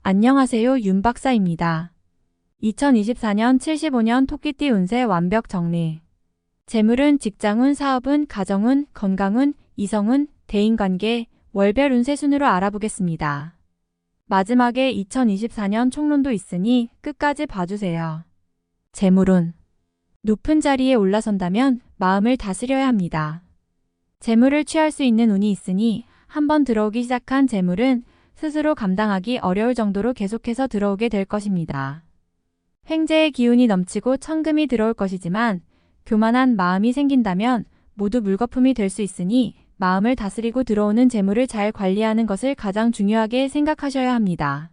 안녕하세요, 윤 박사입니다. 2024년 75년 토끼띠 운세 완벽 정리. 재물운, 직장운, 사업운, 가정운, 건강운, 이성운, 대인관계, 월별 운세 순으로 알아보겠습니다. 마지막에 2024년 총론도 있으니 끝까지 봐주세요. 재물운. 높은 자리에 올라선다면 마음을 다스려야 합니다. 재물을 취할 수 있는 운이 있으니 한번 들어오기 시작한 재물은 스스로 감당하기 어려울 정도로 계속해서 들어오게 될 것입니다. 횡재의 기운이 넘치고 천금이 들어올 것이지만 교만한 마음이 생긴다면 모두 물거품이 될 수 있으니 마음을 다스리고 들어오는 재물을 잘 관리하는 것을 가장 중요하게 생각하셔야 합니다.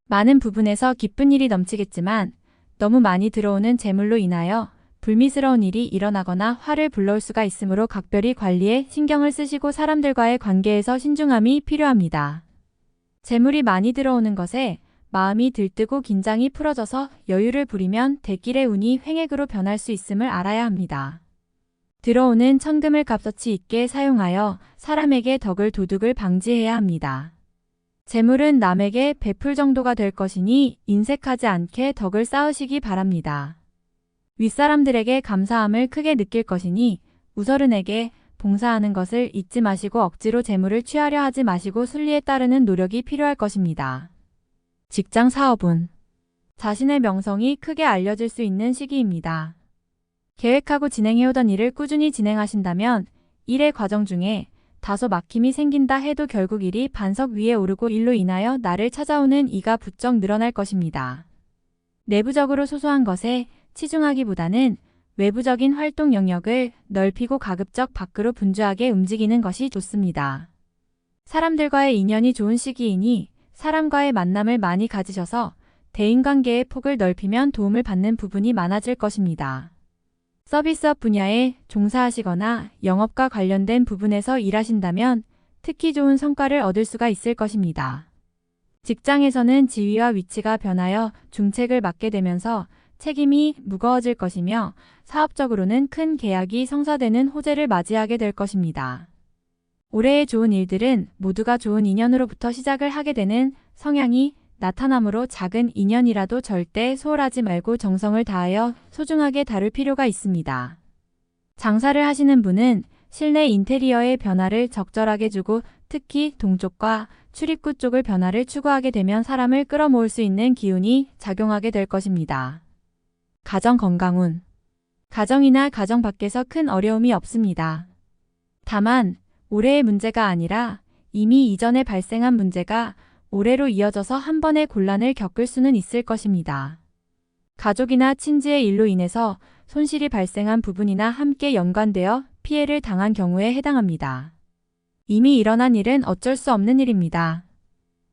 많은 부분에서 기쁜 일이 넘치겠지만 너무 많이 들어오는 재물로 인하여 불미스러운 일이 일어나거나 화를 불러올 수가 있으므로 각별히 관리에 신경을 쓰시고 사람들과의 관계에서 신중함이 필요합니다. 재물이 많이 들어오는 것에 마음이 들뜨고 긴장이 풀어져서 여유를 부리면 대길의 운이 횡액으로 변할 수 있음을 알아야 합니다. 들어오는 천금을 값어치 있게 사용하여 사람에게 덕을 도둑을 방지해야 합니다. 재물은 남에게 베풀 정도가 될 것이니 인색하지 않게 덕을 쌓으시기 바랍니다. 윗사람들에게 감사함을 크게 느낄 것이니 우서른에게 봉사하는 것을 잊지 마시고 억지로 재물을 취하려 하지 마시고 순리에 따르는 노력이 필요할 것입니다. 직장 사업운. 자신의 명성이 크게 알려질 수 있는 시기입니다. 계획하고 진행해오던 일을 꾸준히 진행하신다면 일의 과정 중에 다소 막힘이 생긴다 해도 결국 일이 반석 위에 오르고 일로 인하여 나를 찾아오는 이가 부쩍 늘어날 것입니다. 내부적으로 소소한 것에 치중하기보다는 외부적인 활동 영역을 넓히고 가급적 밖으로 분주하게 움직이는 것이 좋습니다. 사람들과의 인연이 좋은 시기이니 사람과의 만남을 많이 가지셔서 대인관계의 폭을 넓히면 도움을 받는 부분이 많아질 것입니다. 서비스업 분야에 종사하시거나 영업과 관련된 부분에서 일하신다면 특히 좋은 성과를 얻을 수가 있을 것입니다. 직장에서는 지위와 위치가 변하여 중책을 맡게 되면서 책임이 무거워질 것이며 사업적으로는 큰 계약이 성사되는 호재를 맞이하게 될 것입니다. 올해의 좋은 일들은 모두가 좋은 인연으로부터 시작을 하게 되는 성향이 나타나므로 작은 인연이라도 절대 소홀하지 말고 정성을 다하여 소중하게 다룰 필요가 있습니다. 장사를 하시는 분은 실내 인테리어의 변화를 적절하게 주고 특히 동쪽과 출입구 쪽을 변화를 추구하게 되면 사람을 끌어모을 수 있는 기운이 작용하게 될 것입니다. 가정 건강운. 가정이나 가정 밖에서 큰 어려움이 없습니다. 다만 올해의 문제가 아니라 이미 이전에 발생한 문제가 올해로 이어져서 한 번의 곤란을 겪을 수는 있을 것입니다. 가족이나 친지의 일로 인해서 손실이 발생한 부분이나 함께 연관되어 피해를 당한 경우에 해당합니다. 이미 일어난 일은 어쩔 수 없는 일입니다.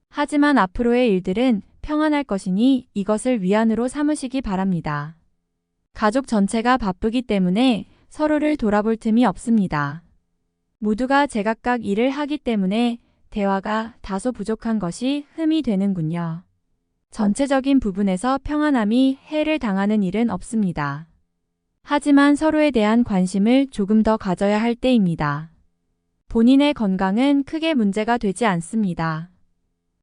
하지만 앞으로의 일들은 평안할 것이니 이것을 위안으로 삼으시기 바랍니다. 가족 전체가 바쁘기 때문에 서로를 돌아볼 틈이 없습니다. 모두가 제각각 일을 하기 때문에 대화가 다소 부족한 것이 흠이 되는군요. 전체적인 부분에서 평안함이 해를 당하는 일은 없습니다. 하지만 서로에 대한 관심을 조금 더 가져야 할 때입니다. 본인의 건강은 크게 문제가 되지 않습니다.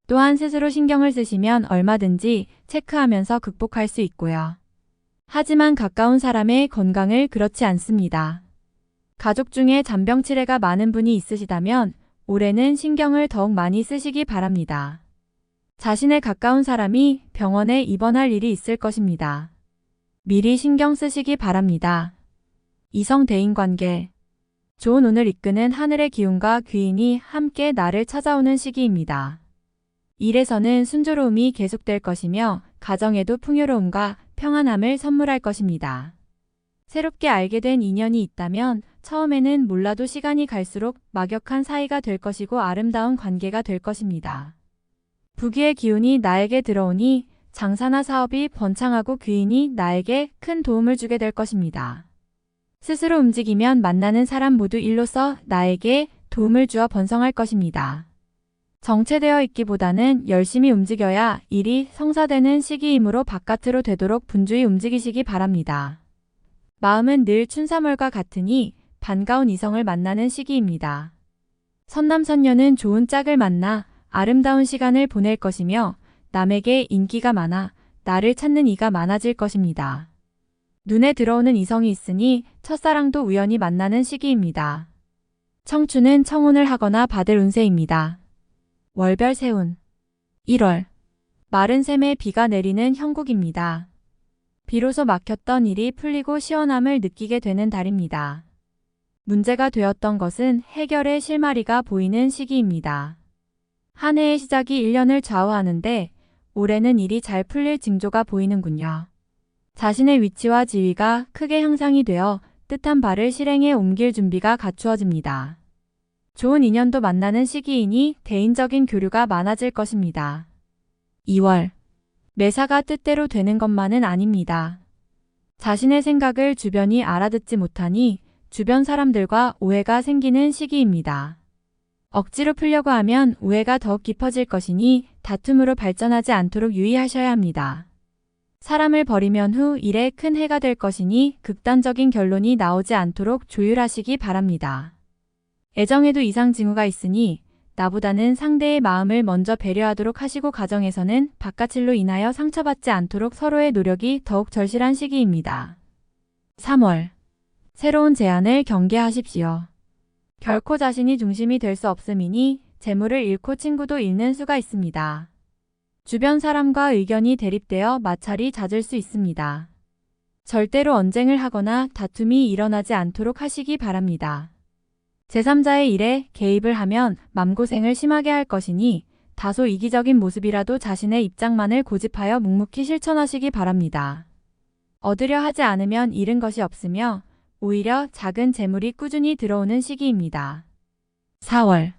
또한 스스로 신경을 쓰시면 얼마든지 체크하면서 극복할 수 있고요. 하지만 가까운 사람의 건강을 그렇지 않습니다. 가족 중에 잔병치레가 많은 분이 있으시다면 올해는 신경을 더욱 많이 쓰시기 바랍니다. 자신의 가까운 사람이 병원에 입원할 일이 있을 것입니다. 미리 신경 쓰시기 바랍니다. 이성 대인관계. 좋은 운을 이끄는 하늘의 기운과 귀인이 함께 나를 찾아오는 시기입니다. 일에서는 순조로움이 계속될 것이며 가정에도 풍요로움과 평안함을 선물할 것입니다. 새롭게 알게 된 인연이 있다면 처음에는 몰라도 시간이 갈수록 막역한 사이가 될 것이고 아름다운 관계가 될 것입니다. 부귀의 기운이 나에게 들어오니 장사나 사업이 번창하고 귀인이 나에게 큰 도움을 주게 될 것입니다. 스스로 움직이면 만나는 사람 모두 일로서 나에게 도움을 주어 번성할 것입니다. 정체되어 있기보다는 열심히 움직여야 일이 성사되는 시기이므로 바깥으로 되도록 분주히 움직이시기 바랍니다. 마음은 늘 춘삼월과 같으니 반가운 이성을 만나는 시기입니다. 선남선녀는 좋은 짝을 만나 아름다운 시간을 보낼 것이며 남에게 인기가 많아 나를 찾는 이가 많아질 것입니다. 눈에 들어오는 이성이 있으니 첫사랑도 우연히 만나는 시기입니다. 청춘은 청혼을 하거나 받을 운세입니다. 월별 세운 1월 마른 샘에 비가 내리는 형국입니다. 비로소 막혔던 일이 풀리고 시원함을 느끼게 되는 달입니다. 문제가 되었던 것은 해결의 실마리가 보이는 시기입니다. 한 해의 시작이 1년을 좌우하는데 올해는 일이 잘 풀릴 징조가 보이는군요. 자신의 위치와 지위가 크게 향상이 되어 뜻한 바를 실행에 옮길 준비가 갖추어집니다. 좋은 인연도 만나는 시기이니 대인적인 교류가 많아질 것입니다. 2월 매사가 뜻대로 되는 것만은 아닙니다. 자신의 생각을 주변이 알아듣지 못하니 주변 사람들과 오해가 생기는 시기입니다. 억지로 풀려고 하면 오해가 더욱 깊어질 것이니 다툼으로 발전하지 않도록 유의하셔야 합니다. 사람을 버리면 후 일에 큰 해가 될 것이니 극단적인 결론이 나오지 않도록 조율하시기 바랍니다. 애정에도 이상 징후가 있으니 나보다는 상대의 마음을 먼저 배려하도록 하시고 가정에서는 바깥 일로 인하여 상처받지 않도록 서로의 노력이 더욱 절실한 시기입니다. 3월 새로운 제안을 경계하십시오. 결코 자신이 중심이 될 수 없음이니 재물을 잃고 친구도 잃는 수가 있습니다. 주변 사람과 의견이 대립되어 마찰이 잦을 수 있습니다. 절대로 언쟁을 하거나 다툼이 일어나지 않도록 하시기 바랍니다. 제3자의 일에 개입을 하면 맘고생을 심하게 할 것이니 다소 이기적인 모습이라도 자신의 입장만을 고집하여 묵묵히 실천하시기 바랍니다. 얻으려 하지 않으면 잃은 것이 없으며 오히려 작은 재물이 꾸준히 들어오는 시기입니다. 4월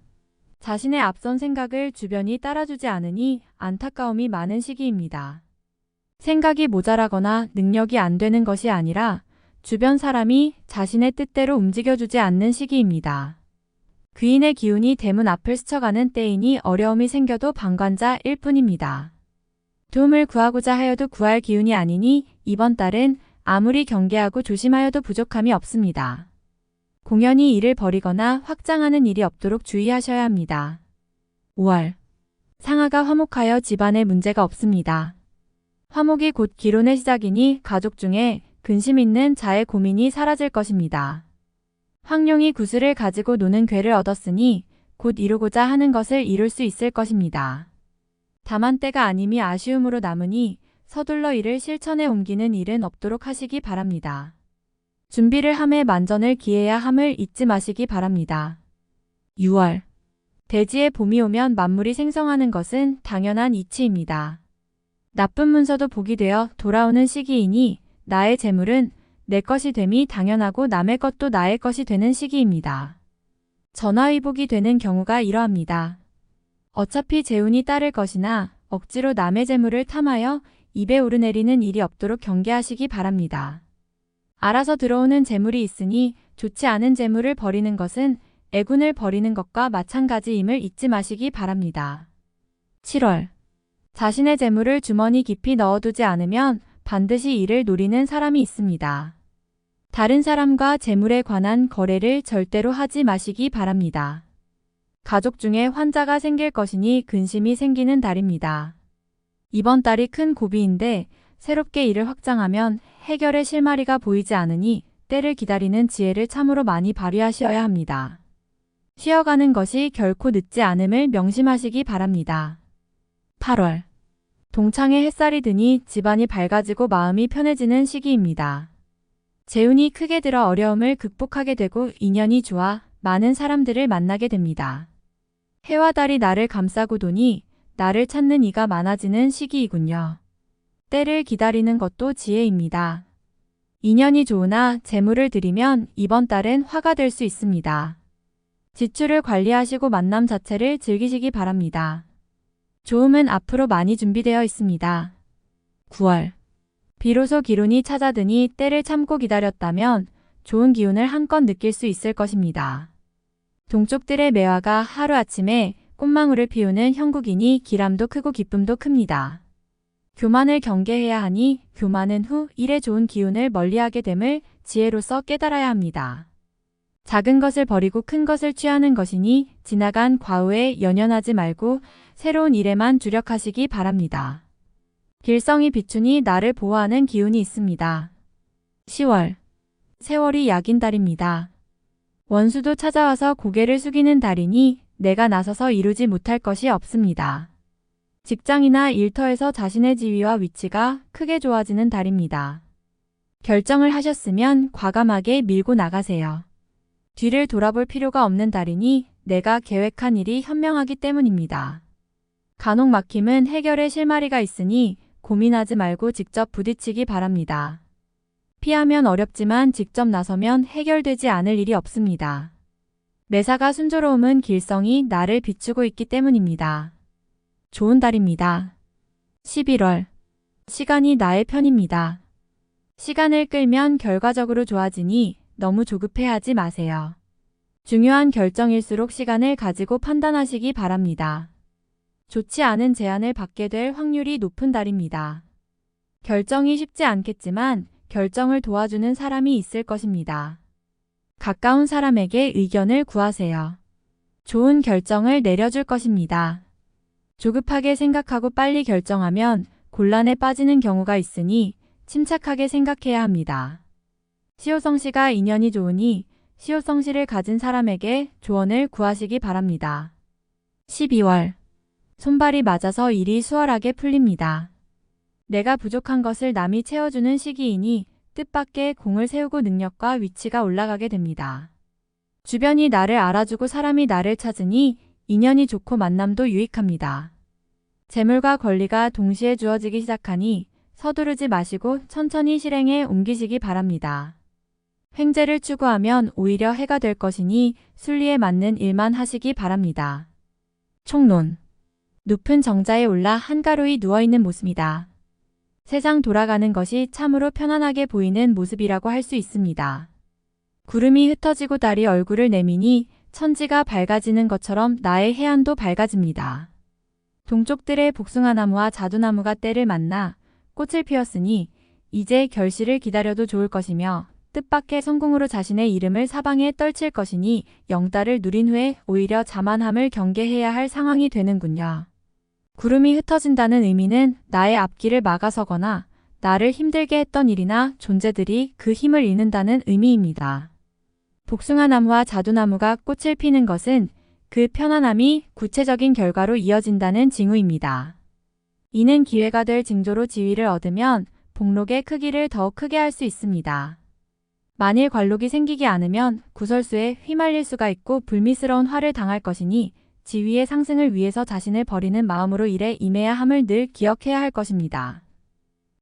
자신의 앞선 생각을 주변이 따라주지 않으니 안타까움이 많은 시기입니다. 생각이 모자라거나 능력이 안 되는 것이 아니라 주변 사람이 자신의 뜻대로 움직여주지 않는 시기입니다. 귀인의 기운이 대문 앞을 스쳐가는 때이니 어려움이 생겨도 방관자일 뿐입니다. 도움을 구하고자 하여도 구할 기운이 아니니 이번 달은 아무리 경계하고 조심하여도 부족함이 없습니다. 공연히 일을 벌이거나 확장하는 일이 없도록 주의하셔야 합니다. 5월 상하가 화목하여 집안에 문제가 없습니다. 화목이 곧 기론의 시작이니 가족 중에 근심 있는 자의 고민이 사라질 것입니다. 황룡이 구슬을 가지고 노는 괴를 얻었으니 곧 이루고자 하는 것을 이룰 수 있을 것입니다. 다만 때가 아님이 아쉬움으로 남으니 서둘러 이를 실천에 옮기는 일은 없도록 하시기 바랍니다. 준비를 함에 만전을 기해야 함을 잊지 마시기 바랍니다. 6월 대지에 봄이 오면 만물이 생성하는 것은 당연한 이치입니다. 나쁜 문서도 복이 되어 돌아오는 시기이니 나의 재물은 내 것이 됨이 당연하고 남의 것도 나의 것이 되는 시기입니다. 전화위복이 되는 경우가 이러합니다. 어차피 재운이 따를 것이나 억지로 남의 재물을 탐하여 입에 오르내리는 일이 없도록 경계하시기 바랍니다. 알아서 들어오는 재물이 있으니 좋지 않은 재물을 버리는 것은 애군을 버리는 것과 마찬가지임을 잊지 마시기 바랍니다. 7월 자신의 재물을 주머니 깊이 넣어두지 않으면 반드시 이를 노리는 사람이 있습니다. 다른 사람과 재물에 관한 거래를 절대로 하지 마시기 바랍니다. 가족 중에 환자가 생길 것이니 근심이 생기는 달입니다. 이번 달이 큰 고비인데 새롭게 일을 확장하면 해결의 실마리가 보이지 않으니 때를 기다리는 지혜를 참으로 많이 발휘하셔야 합니다. 쉬어가는 것이 결코 늦지 않음을 명심하시기 바랍니다. 8월 동창에 햇살이 드니 집안이 밝아지고 마음이 편해지는 시기입니다. 재운이 크게 들어 어려움을 극복하게 되고 인연이 좋아 많은 사람들을 만나게 됩니다. 해와 달이 나를 감싸고 도니 나를 찾는 이가 많아지는 시기이군요. 때를 기다리는 것도 지혜입니다. 인연이 좋으나 재물을 들이면 이번 달은 화가 될 수 있습니다. 지출을 관리하시고 만남 자체를 즐기시기 바랍니다. 좋음은 앞으로 많이 준비되어 있습니다. 9월 비로소 기운이 찾아드니 때를 참고 기다렸다면 좋은 기운을 한껏 느낄 수 있을 것입니다. 동쪽들의 매화가 하루아침에 꽃망울을 피우는 형국이니 기람도 크고 기쁨도 큽니다. 교만을 경계해야 하니 교만은 후 일에 좋은 기운을 멀리하게 됨을 지혜로서 깨달아야 합니다. 작은 것을 버리고 큰 것을 취하는 것이니 지나간 과오에 연연하지 말고 새로운 일에만 주력하시기 바랍니다. 길성이 비추니 나를 보호하는 기운이 있습니다. 10월. 세월이 약인 달입니다. 원수도 찾아와서 고개를 숙이는 달이니 내가 나서서 이루지 못할 것이 없습니다. 직장이나 일터에서 자신의 지위와 위치가 크게 좋아지는 달입니다. 결정을 하셨으면 과감하게 밀고 나가세요. 뒤를 돌아볼 필요가 없는 달이니 내가 계획한 일이 현명하기 때문입니다. 간혹 막힘은 해결의 실마리가 있으니 고민하지 말고 직접 부딪히기 바랍니다. 피하면 어렵지만 직접 나서면 해결되지 않을 일이 없습니다. 매사가 순조로움은 길성이 나를 비추고 있기 때문입니다. 좋은 달입니다. 11월. 시간이 나의 편입니다. 시간을 끌면 결과적으로 좋아지니 너무 조급해하지 마세요. 중요한 결정일수록 시간을 가지고 판단하시기 바랍니다. 좋지 않은 제안을 받게 될 확률이 높은 달입니다. 결정이 쉽지 않겠지만 결정을 도와주는 사람이 있을 것입니다. 가까운 사람에게 의견을 구하세요. 좋은 결정을 내려줄 것입니다. 조급하게 생각하고 빨리 결정하면 곤란에 빠지는 경우가 있으니 침착하게 생각해야 합니다. 시호성씨가 인연이 좋으니 시호성씨를 가진 사람에게 조언을 구하시기 바랍니다. 12월. 손발이 맞아서 일이 수월하게 풀립니다. 내가 부족한 것을 남이 채워주는 시기이니 뜻밖의 공을 세우고 능력과 위치가 올라가게 됩니다. 주변이 나를 알아주고 사람이 나를 찾으니 인연이 좋고 만남도 유익합니다. 재물과 권리가 동시에 주어지기 시작하니 서두르지 마시고 천천히 실행에 옮기시기 바랍니다. 횡재를 추구하면 오히려 해가 될 것이니 순리에 맞는 일만 하시기 바랍니다. 총론. 높은 정자에 올라 한가로이 누워있는 모습이다. 세상 돌아가는 것이 참으로 편안하게 보이는 모습이라고 할 수 있습니다. 구름이 흩어지고 달이 얼굴을 내미니 천지가 밝아지는 것처럼 나의 해안도 밝아집니다. 동쪽들의 복숭아나무와 자두나무가 때를 만나 꽃을 피웠으니 이제 결실을 기다려도 좋을 것이며 뜻밖의 성공으로 자신의 이름을 사방에 떨칠 것이니 영달을 누린 후에 오히려 자만함을 경계해야 할 상황이 되는군요. 구름이 흩어진다는 의미는 나의 앞길을 막아서거나 나를 힘들게 했던 일이나 존재들이 그 힘을 잃는다는 의미입니다. 복숭아나무와 자두나무가 꽃을 피는 것은 그 편안함이 구체적인 결과로 이어진다는 징후입니다. 이는 기회가 될 징조로 지위를 얻으면 복록의 크기를 더욱 크게 할 수 있습니다. 만일 관록이 생기지 않으면 구설수에 휘말릴 수가 있고 불미스러운 화를 당할 것이니 지위의 상승을 위해서 자신을 버리는 마음으로 일에 임해야 함을 늘 기억해야 할 것입니다.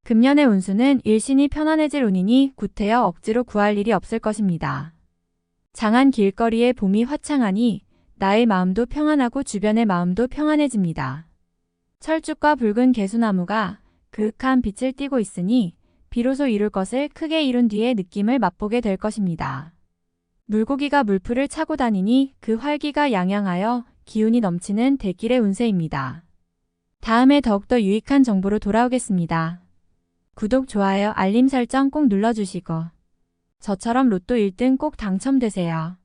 금년의 운수는 일신이 편안해질 운이니 구태여 억지로 구할 일이 없을 것입니다. 장안 길거리에 봄이 화창하니 나의 마음도 평안하고 주변의 마음도 평안해집니다. 철쭉과 붉은 개수나무가 그윽한 빛을 띠고 있으니 비로소 이룰 것을 크게 이룬 뒤에 느낌을 맛보게 될 것입니다. 물고기가 물풀을 차고 다니니 그 활기가 양양하여 기운이 넘치는 대길의 운세입니다. 다음에 더욱더 유익한 정보로 돌아오겠습니다. 구독, 좋아요, 알림 설정 꼭 눌러주시고 저처럼 로또 1등 꼭 당첨되세요.